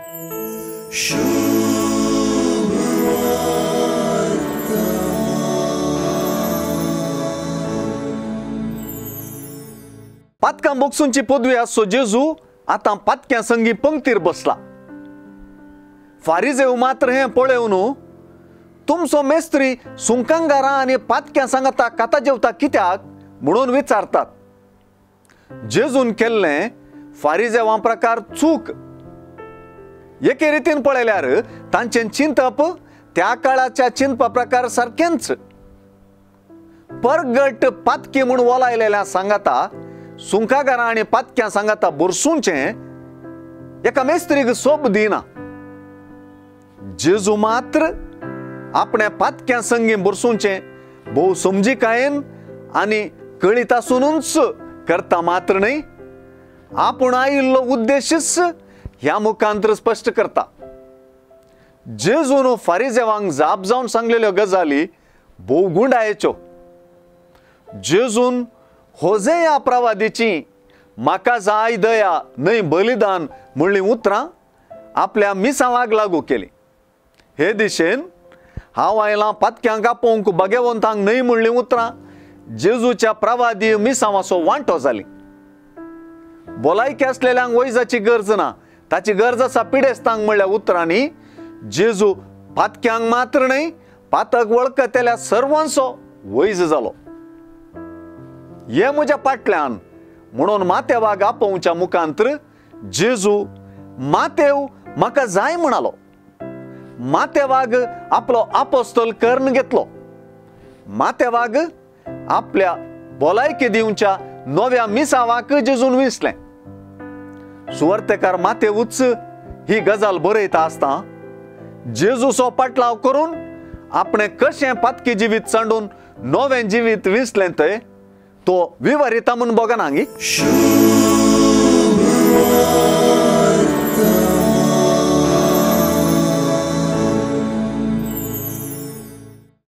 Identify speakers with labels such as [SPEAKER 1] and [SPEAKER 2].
[SPEAKER 1] पातकां बोगसूंची पदवी आसो जेजू आतां पातक्या संगी पंक्तीर बसला. फारिजेव मात्र हें पळयवन तुमचो मेस्त्री सुंकांगारां आनी पातक्यां सांगता काता जेवता कित्याक म्हणून विचारतात. जेजून केल्लें फारिजेवां प्रकार चूक. एके रितीन पळयल्यार तांचें चिंतप त्या काळाच्या चिंतपा प्रकार सारकेंच. परगट पातकी म्हूण वलायलेल्या सांगता सुंकागारां आनी पातक्यां सांगता बुरसूंचें एका मेस्त्रीक सोब दिना. जेजू मात्र आपण्या पातक्यां संगी बुरसूंचें भोव समजीकायेन आनी कळीत आसुनूच करता मात्र न्हय, आपूण आयिल्लो उद्देशच ह्या मुखांतर स्पश्ट करता. जेजून फारिजेवांक जाप जावन सांगलेल्यो गजाली भोव गुंडायेच्यो. जेजून होजेया प्रवादीची म्हाका जाय दया न्हय बलिदान म्हणली उतरां आपल्या मिसावाक लागू केली. हे दिशेन हांव आयलां पातक्यांक आपोवंक भगवंतांक न्हय म्हणली उतरां जेजूच्या प्रवादी मिसावाचो वांटो जाली. भलायकी आसलेल्यांक वैजाची गरज ना, ताची गरज आसा पिडेस्तांक म्हणल्या उतरांनी जेजू पातक्यांक मात्र न्हय पातक वळखतल्या सर्वांचो वैज जालो. हे म्हज्या फाटल्यान म्हणून मातेवाक आपोवच्या मुखांतर जेजू मातेव म्हाका जाय म्हणालो. मातेवाक आपलो आपोस्तल कर्ण घेतलो. मातेवाक आपल्या भलायकी दिवच्या नव्या मिसावाक जेजून विसलें. सुवार्थेकार मातेवूच ही गजाल बरयता आसता जेजूचो पाटलाव करून आपणें कशें पातकी जिवीत सांडून नवें जिवीत विसलें तें तो विवरिता म्हूण बघना हांगी.